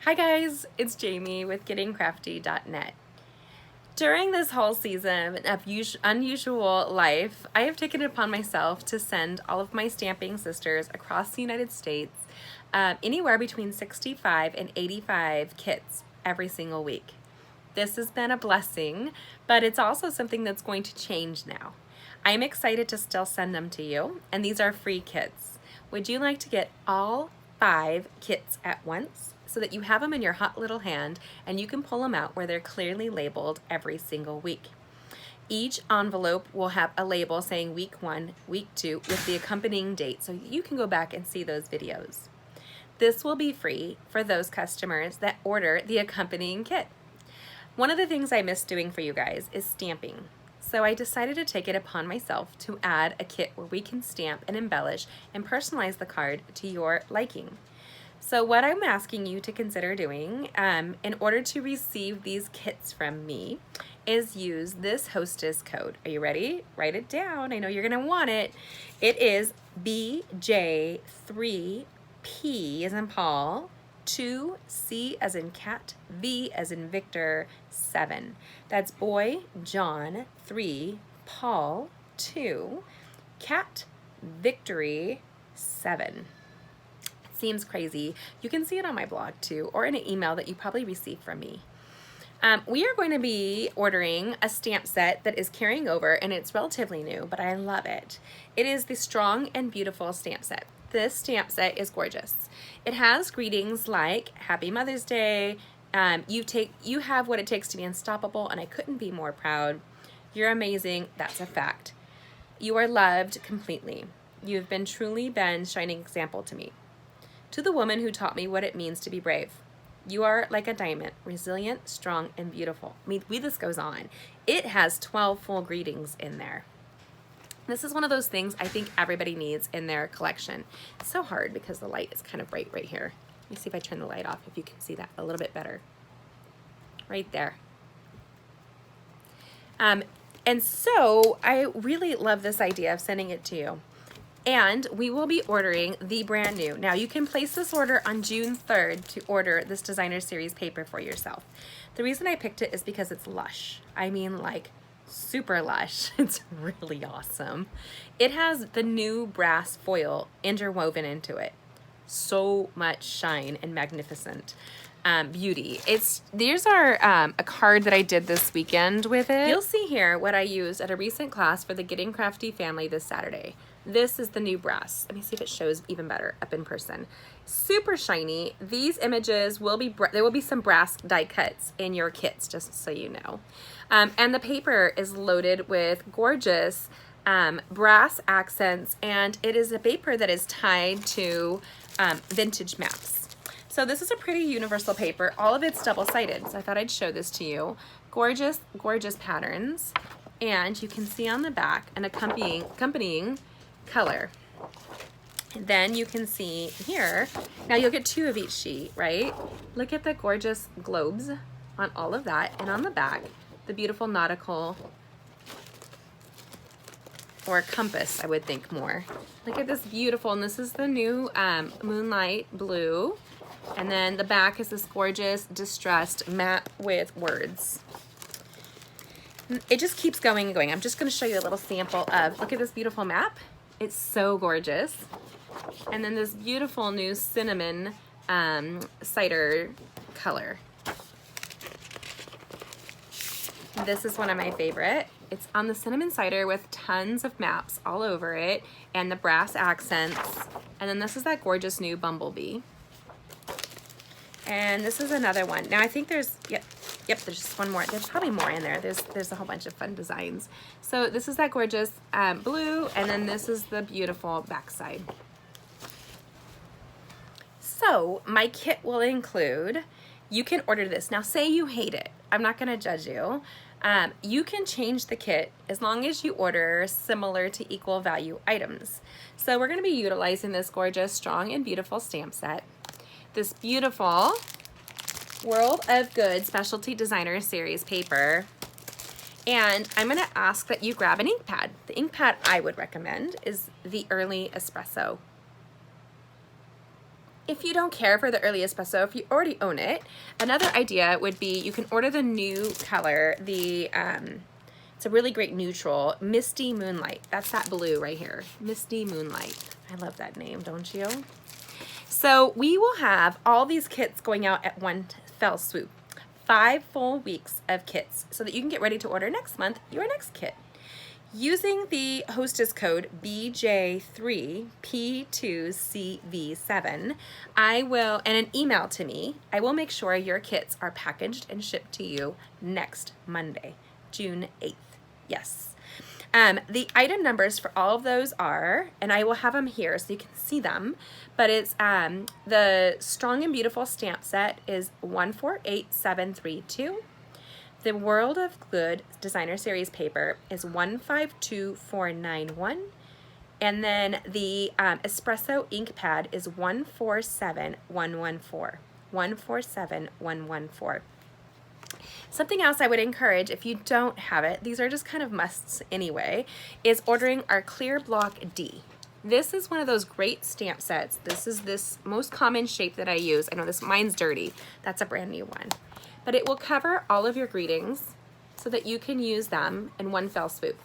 Hi guys, it's Jamie with gettingcrafty.net. During this whole season of unusual life, I have taken it upon myself to send all of my stamping sisters across the United States anywhere between 65 and 85 kits every single week. This has been a blessing, but it's also something that's going to change now. I'm excited to still send them to you, and these are free kits. Would you like to get all 5 kits at once so that you have them in your hot little hand and you can pull them out where they're clearly labeled every single week? Each envelope will have a label saying week 1, week 2 with the accompanying date, so you can go back and see those videos. This will be free for those customers that order the accompanying kit. One of the things I miss doing for you guys is stamping. So I decided to take it upon myself to add a kit where we can stamp and embellish and personalize the card to your liking. So what I'm asking you to consider doing in order to receive these kits from me is use this hostess code. Are you ready? Write it down. I know you're gonna want it. It is BJ3P as in Paul, 2C as in cat, V as in Victor, 7. That's boy, John, 3, Paul, 2, cat, victory, 7. Seems crazy. You can see it on my blog too, or in an email that you probably received from me. We are going to be ordering a stamp set that is carrying over, and it's relatively new, but I love it. It is the Strong and Beautiful stamp set. This stamp set is gorgeous. It has greetings like Happy Mother's Day. You have what it takes to be unstoppable, and I couldn't be more proud. You're amazing. That's a fact. You are loved completely. You have truly been shining example to me. To the woman who taught me what it means to be brave. You are like a diamond, resilient, strong, and beautiful. I mean, this goes on. It has 12 full greetings in there. This is one of those things I think everybody needs in their collection. It's so hard because the light is kind of bright right here. Let me see if I turn the light off, if you can see that a little bit better. Right there. And so I really love this idea of sending it to you. And we will be ordering the brand new. Now you can place this order on June 3rd to order this designer series paper for yourself. The reason I picked it is because it's lush. I mean, like super lush. It's really awesome. It has the new brass foil interwoven into it. So much shine and magnificent beauty. These are a card that I did this weekend with it. You'll see here what I used at a recent class for the Getting Crafty family this Saturday. This is the new brass. Let me see if it shows even better up in person. Super shiny. These images will be, there will be some brass die cuts in your kits, just so you know. And the paper is loaded with gorgeous brass accents, and it is a paper that is tied to vintage maps. So this is a pretty universal paper. All of it's double-sided, so I thought I'd show this to you. Gorgeous, gorgeous patterns. And you can see on the back an accompanying color. And then you can see here, now you'll get 2 of each sheet, right? Look at the gorgeous globes on all of that. And on the back, the beautiful nautical, or compass, I would think more. Look at this beautiful, and this is the new moonlight blue. And then the back is this gorgeous distressed map with words. It just keeps going and going. I'm just going to show you a little sample of, look at this beautiful map. It's so gorgeous. And then this beautiful new cinnamon cider color. This is one of my favorite. It's on the cinnamon cider with tons of maps all over it and the brass accents. And then this is that gorgeous new bumblebee. And this is another one. Now I think there's, yep, there's just one more. There's probably more in there. There's a whole bunch of fun designs. So this is that gorgeous blue, and then this is the beautiful backside. So my kit will include, you can order this. Now say you hate it. I'm not gonna judge you. You can change the kit as long as you order similar to equal value items. So we're gonna be utilizing this gorgeous, strong and beautiful stamp set. This beautiful World of Good Specialty Designer Series paper. And I'm gonna ask that you grab an ink pad. The ink pad I would recommend is the Early Espresso If you don't care for the early espresso, if you already own it, another idea would be you can order the new color, it's a really great neutral, Misty Moonlight. That's that blue right here, Misty Moonlight. I love that name, don't you? So we will have all these kits going out at one fell swoop. 5 full weeks of kits so that you can get ready to order next month your next kit. Using the hostess code BJ3P2CV7, and an email to me, I will make sure your kits are packaged and shipped to you next Monday, June 8th. Yes. The item numbers for all of those are, and I will have them here so you can see them, but it's the Strong and Beautiful stamp set is 148732. The World of Good Designer Series paper is 152491. And then the Espresso ink pad is 147114. 147114. Something else I would encourage if you don't have it, these are just kind of musts anyway, is ordering our Clear Block D. This is one of those great stamp sets. This is this most common shape that I use. I know mine's dirty. That's a brand new one. But it will cover all of your greetings so that you can use them in one fell swoop.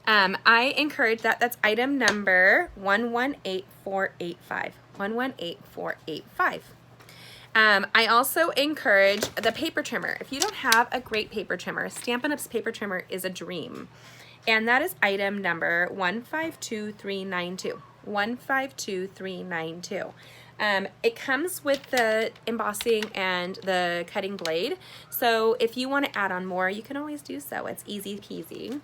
I encourage that. That's item number 118485. 118485. I also encourage the paper trimmer. If you don't have a great paper trimmer, Stampin' Up's paper trimmer is a dream. And that is item number 152392. 152392. It comes with the embossing and the cutting blade. So if you want to add on more, you can always do so. It's easy peasy.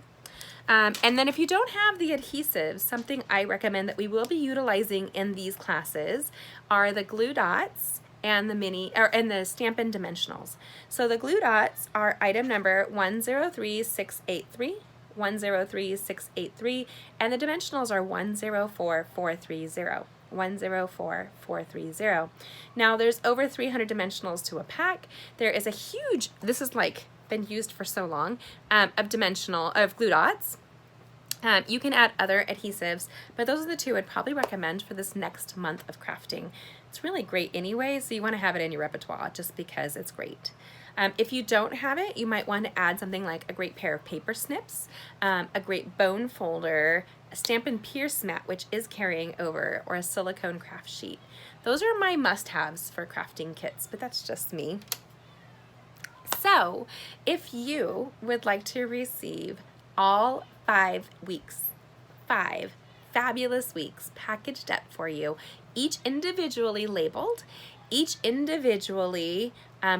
And then if you don't have the adhesives, something I recommend that we will be utilizing in these classes are the glue dots and the Stampin' Dimensionals. So the glue dots are item number 103683, 103683, and the dimensionals are 104430. 104430. Now there's over 300 dimensionals to a pack. There is a huge, this is like been used for so long, of glue dots. You can add other adhesives, but those are the two I'd probably recommend for this next month of crafting. It's really great anyway, so you want to have it in your repertoire just because it's great. If you don't have it, you might want to add something like a great pair of paper snips, a great bone folder, a Stampin' Pierce mat, which is carrying over, or a silicone craft sheet. Those are my must-haves for crafting kits, but that's just me. So, if you would like to receive all 5 weeks, 5 fabulous weeks packaged up for you, each individually labeled, each individually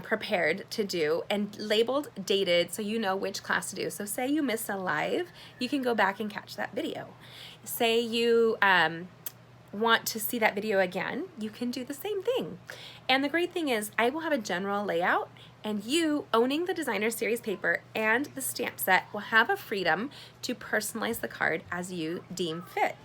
prepared to do, and labeled, dated, so you know which class to do. So say you miss a live, you can go back and catch that video. Say you want to see that video again, you can do the same thing. And the great thing is I will have a general layout, and you, owning the Designer Series paper and the stamp set, will have a freedom to personalize the card as you deem fit.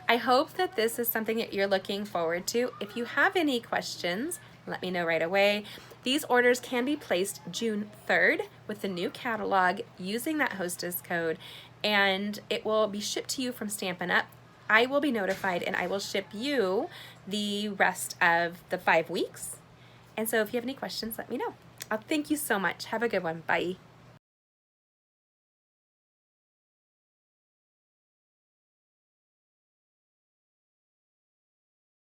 I hope that this is something that you're looking forward to. If you have any questions, let me know right away. These orders can be placed June 3rd with the new catalog using that hostess code, and it will be shipped to you from Stampin' Up. I will be notified, and I will ship you the rest of the 5 weeks. And so if you have any questions, let me know. Thank you so much. Have a good one. Bye.